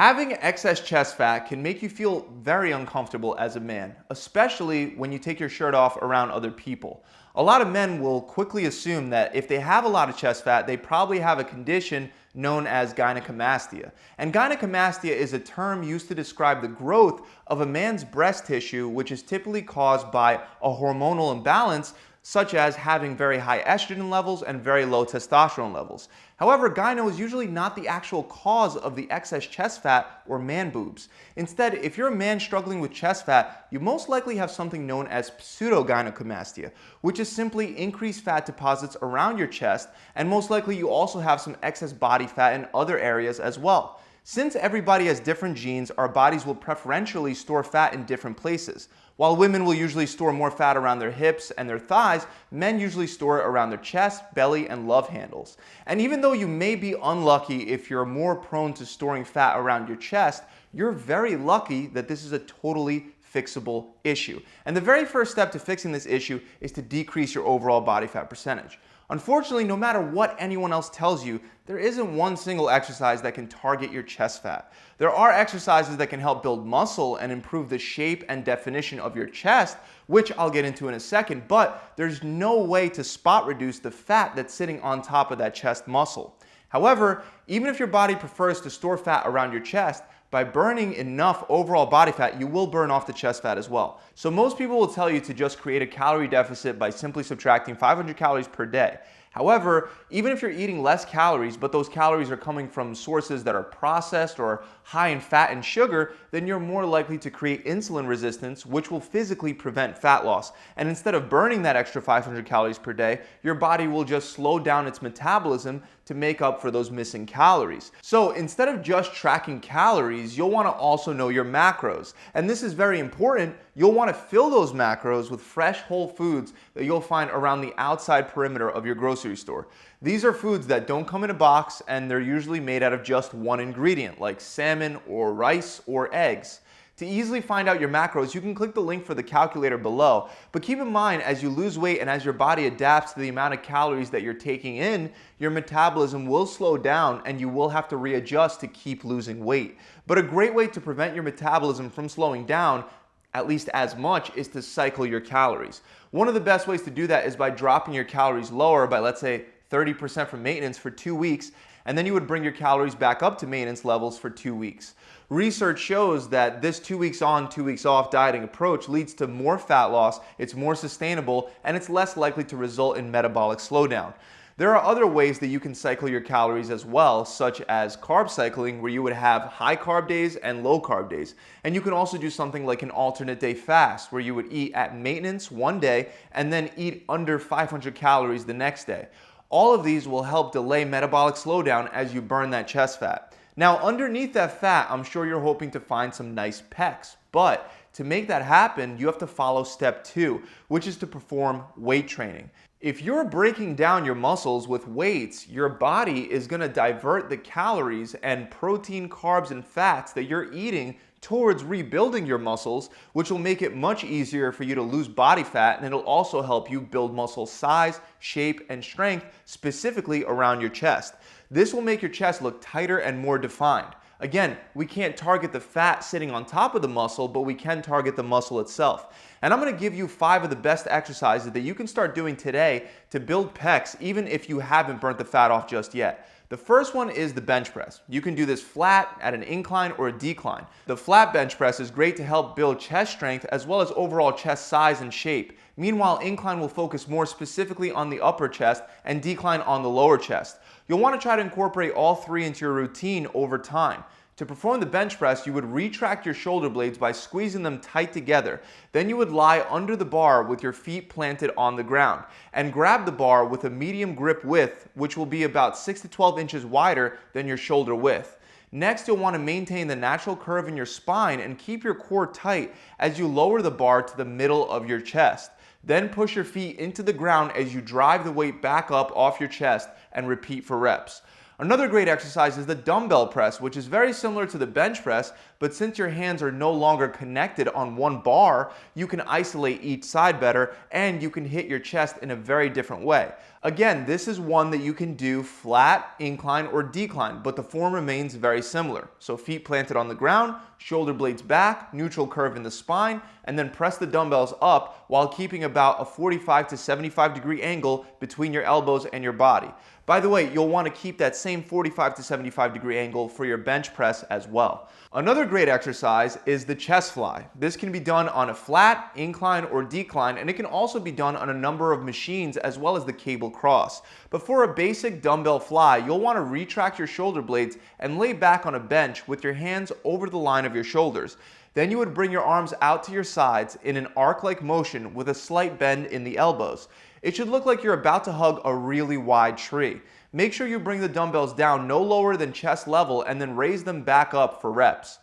Having excess chest fat can make you feel very uncomfortable as a man, especially when you take your shirt off around other people. A lot of men will quickly assume that if they have a lot of chest fat, they probably have a condition known as gynecomastia. And gynecomastia is a term used to describe the growth of a man's breast tissue, which is typically caused by a hormonal imbalance, such as having very high estrogen levels and very low testosterone levels. However, gyno is usually not the actual cause of the excess chest fat or man boobs. Instead, if you're a man struggling with chest fat, you most likely have something known as pseudogynecomastia, which is simply increased fat deposits around your chest, and most likely you also have some excess body fat in other areas as well. Since everybody has different genes, our bodies will preferentially store fat in different places. While women will usually store more fat around their hips and their thighs, men usually store it around their chest, belly, and love handles. And even though you may be unlucky if you're more prone to storing fat around your chest, you're very lucky that this is a totally fixable issue. And the very first step to fixing this issue is to decrease your overall body fat percentage. Unfortunately, no matter what anyone else tells you, there isn't one single exercise that can target your chest fat. There are exercises that can help build muscle and improve the shape and definition of your chest, which I'll get into in a second, but there's no way to spot reduce the fat that's sitting on top of that chest muscle. However, even if your body prefers to store fat around your chest, by burning enough overall body fat, you will burn off the chest fat as well. So most people will tell you to just create a calorie deficit by simply subtracting 500 calories per day. However, even if you're eating less calories, but those calories are coming from sources that are processed or high in fat and sugar, then you're more likely to create insulin resistance, which will physically prevent fat loss. And instead of burning that extra 500 calories per day, your body will just slow down its metabolism to make up for those missing calories. So instead of just tracking calories, you'll want to also know your macros. And this is very important. You'll want to fill those macros with fresh whole foods that you'll find around the outside perimeter of your grocery store. These are foods that don't come in a box, and they're usually made out of just one ingredient, like salmon or rice or eggs. To easily find out your macros, you can click the link for the calculator below. But keep in mind, as you lose weight and as your body adapts to the amount of calories that you're taking in, your metabolism will slow down and you will have to readjust to keep losing weight. But a great way to prevent your metabolism from slowing down, at least as much, is to cycle your calories. One of the best ways to do that is by dropping your calories lower by, let's say, 30% from maintenance for 2 weeks, and then you would bring your calories back up to maintenance levels for 2 weeks. Research shows that this 2 weeks on, 2 weeks off dieting approach leads to more fat loss, it's more sustainable, and it's less likely to result in metabolic slowdown. There are other ways that you can cycle your calories as well, such as carb cycling, where you would have high carb days and low carb days. And you can also do something like an alternate day fast, where you would eat at maintenance one day and then eat under 500 calories the next day. All of these will help delay metabolic slowdown as you burn that chest fat. Now, underneath that fat, I'm sure you're hoping to find some nice pecs, but to make that happen, you have to follow step 2, which is to perform weight training. If you're breaking down your muscles with weights, your body is going to divert the calories and protein, carbs, and fats that you're eating towards rebuilding your muscles, which will make it much easier for you to lose body fat, and it'll also help you build muscle size, shape, and strength, specifically around your chest. This will make your chest look tighter and more defined. Again, we can't target the fat sitting on top of the muscle, but we can target the muscle itself. And I'm going to give you 5 of the best exercises that you can start doing today to build pecs, even if you haven't burnt the fat off just yet. The first one is the bench press. You can do this flat, at an incline, or a decline. The flat bench press is great to help build chest strength as well as overall chest size and shape. Meanwhile, incline will focus more specifically on the upper chest and decline on the lower chest. You'll want to try to incorporate all 3 into your routine over time. To perform the bench press, you would retract your shoulder blades by squeezing them tight together. Then you would lie under the bar with your feet planted on the ground and grab the bar with a medium grip width, which will be about 6 to 12 inches wider than your shoulder width. Next, you'll want to maintain the natural curve in your spine and keep your core tight as you lower the bar to the middle of your chest. Then push your feet into the ground as you drive the weight back up off your chest and repeat for reps. Another great exercise is the dumbbell press, which is very similar to the bench press, but since your hands are no longer connected on one bar, you can isolate each side better and you can hit your chest in a very different way. Again, this is one that you can do flat, incline, or decline, but the form remains very similar. So feet planted on the ground, shoulder blades back, neutral curve in the spine, and then press the dumbbells up while keeping about a 45 to 75 degree angle between your elbows and your body. By the way, you'll want to keep that same 45 to 75 degree angle for your bench press as well. Another great exercise is the chest fly. This can be done on a flat, incline, or decline, and it can also be done on a number of machines as well as the cable cross. But for a basic dumbbell fly, you'll want to retract your shoulder blades and lay back on a bench with your hands over the line of your shoulders. Then you would bring your arms out to your sides in an arc-like motion with a slight bend in the elbows. It should look like you're about to hug a really wide tree. Make sure you bring the dumbbells down no lower than chest level and then raise them back up for reps.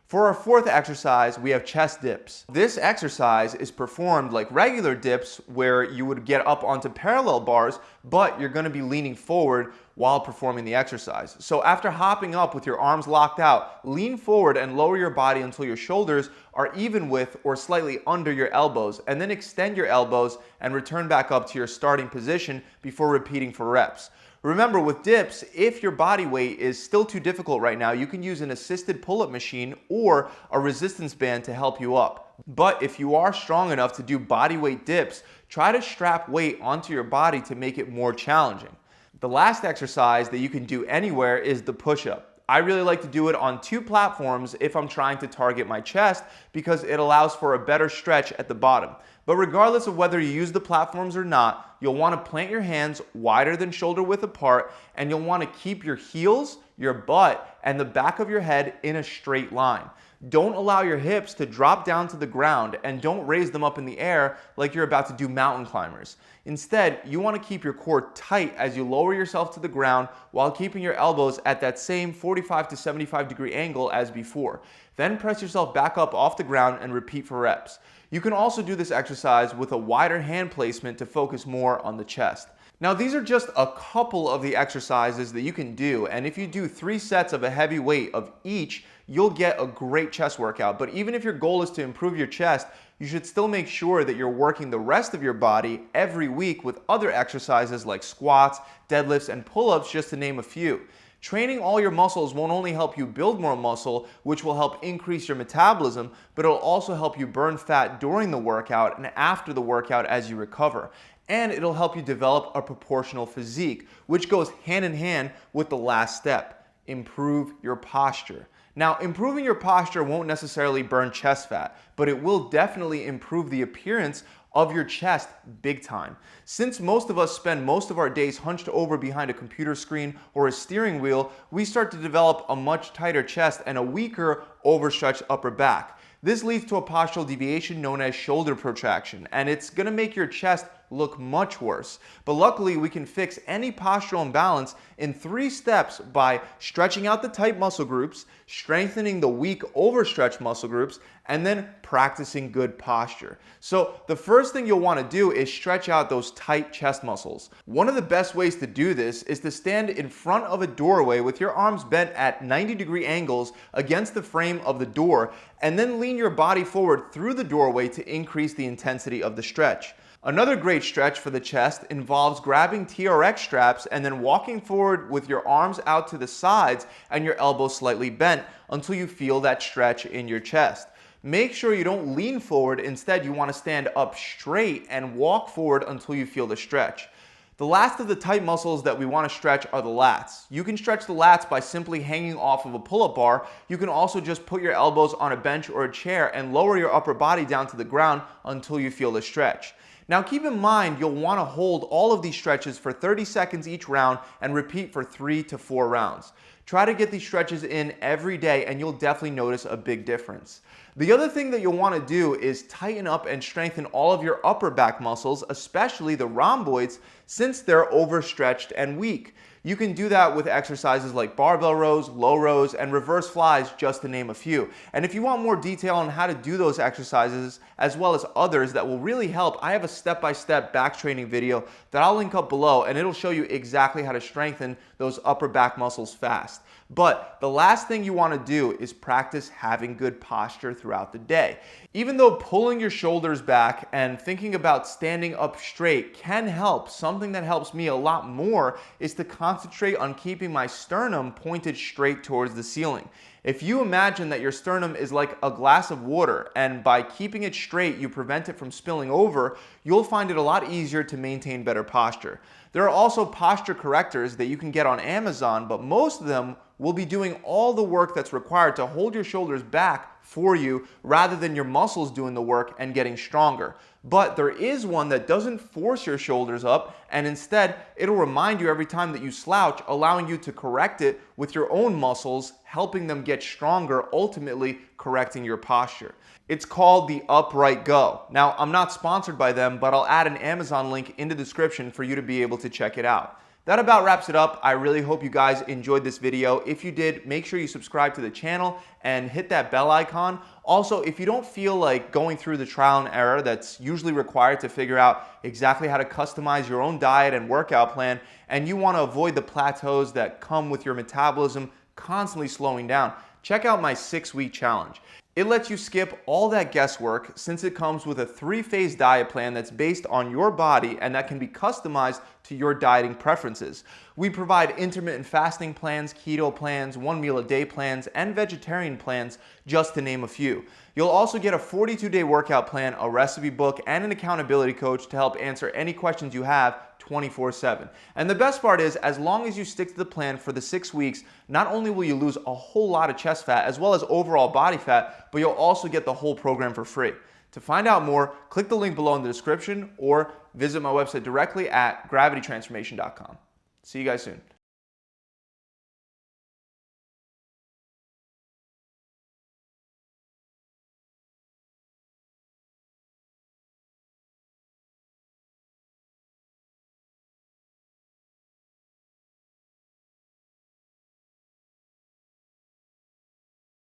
For our fourth exercise, we have chest dips. This exercise is performed like regular dips where you would get up onto parallel bars, but you're going to be leaning forward while performing the exercise. So after hopping up with your arms locked out, lean forward and lower your body until your shoulders are even with or slightly under your elbows, and then extend your elbows and return back up to your starting position before repeating for reps. Remember, with dips, if your body weight is still too difficult right now, you can use an assisted pull-up machine or a resistance band to help you up. But if you are strong enough to do body weight dips, try to strap weight onto your body to make it more challenging. The last exercise that you can do anywhere is the push-up. I really like to do it on two platforms if I'm trying to target my chest because it allows for a better stretch at the bottom. But regardless of whether you use the platforms or not, you'll want to plant your hands wider than shoulder width apart, and you'll want to keep your heels, your butt, and the back of your head in a straight line. Don't allow your hips to drop down to the ground, and don't raise them up in the air like you're about to do mountain climbers. Instead, you want to keep your core tight as you lower yourself to the ground while keeping your elbows at that same 45 to 75 degree angle as before. Then press yourself back up off the ground and repeat for reps. You can also do this exercise with a wider hand placement to focus more on the chest. Now, these are just a couple of the exercises that you can do, and if you do 3 sets of a heavy weight of each, you'll get a great chest workout. But even if your goal is to improve your chest, you should still make sure that you're working the rest of your body every week with other exercises like squats, deadlifts, and pull-ups, just to name a few. Training all your muscles won't only help you build more muscle, which will help increase your metabolism, but it'll also help you burn fat during the workout and after the workout as you recover. And it'll help you develop a proportional physique, which goes hand in hand with the last step: improve your posture. Now, improving your posture won't necessarily burn chest fat, but it will definitely improve the appearance of your chest big time. Since most of us spend most of our days hunched over behind a computer screen or a steering wheel, we start to develop a much tighter chest and a weaker, overstretched upper back. This leads to a postural deviation known as shoulder protraction, and it's going to make your chest look much worse. But luckily, we can fix any postural imbalance in 3 steps by stretching out the tight muscle groups, strengthening the weak overstretched muscle groups, and then practicing good posture. So the first thing you'll want to do is stretch out those tight chest muscles. One of the best ways to do this is to stand in front of a doorway with your arms bent at 90-degree angles against the frame of the door, and then lean your body forward through the doorway to increase the intensity of the stretch. Another great stretch for the chest involves grabbing TRX straps and then walking forward with your arms out to the sides and your elbows slightly bent until you feel that stretch in your chest. Make sure you don't lean forward. Instead, you want to stand up straight and walk forward until you feel the stretch. The last of the tight muscles that we want to stretch are the lats. You can stretch the lats by simply hanging off of a pull-up bar. You can also just put your elbows on a bench or a chair and lower your upper body down to the ground until you feel the stretch. Now keep in mind, you'll want to hold all of these stretches for 30 seconds each round and repeat for 3 to 4 rounds. Try to get these stretches in every day and you'll definitely notice a big difference. The other thing that you'll want to do is tighten up and strengthen all of your upper back muscles, especially the rhomboids, since they're overstretched and weak. You can do that with exercises like barbell rows, low rows, and reverse flies, just to name a few. And if you want more detail on how to do those exercises, as well as others that will really help, I have a step-by-step back training video that I'll link up below, and it'll show you exactly how to strengthen those upper back muscles fast. But the last thing you want to do is practice having good posture throughout the day. Even though pulling your shoulders back and thinking about standing up straight can help, something that helps me a lot more is to concentrate on keeping my sternum pointed straight towards the ceiling. If you imagine that your sternum is like a glass of water, and by keeping it straight you prevent it from spilling over, you'll find it a lot easier to maintain better posture. There are also posture correctors that you can get on Amazon, but most of them will be doing all the work that's required to hold your shoulders back for you rather than your muscles doing the work and getting stronger. But there is one that doesn't force your shoulders up, and instead it'll remind you every time that you slouch, allowing you to correct it with your own muscles, helping them get stronger, ultimately correcting your posture. It's called the Upright Go. Now, I'm not sponsored by them, but I'll add an Amazon link in the description for you to be able to check it out. That about wraps it up. I really hope you guys enjoyed this video. If you did, make sure you subscribe to the channel and hit that bell icon. Also, if you don't feel like going through the trial and error that's usually required to figure out exactly how to customize your own diet and workout plan, and you want to avoid the plateaus that come with your metabolism constantly slowing down, check out my 6-week challenge. It lets you skip all that guesswork since it comes with a 3-phase diet plan that's based on your body and that can be customized to your dieting preferences. We provide intermittent fasting plans, keto plans, 1 meal a day plans, and vegetarian plans, just to name a few. You'll also get a 42-day workout plan, a recipe book, and an accountability coach to help answer any questions you have 24/7. And the best part is, as long as you stick to the plan for the 6 weeks, not only will you lose a whole lot of chest fat as well as overall body fat, but you'll also get the whole program for free. To find out more, click the link below in the description or visit my website directly at gravitytransformation.com. See you guys soon.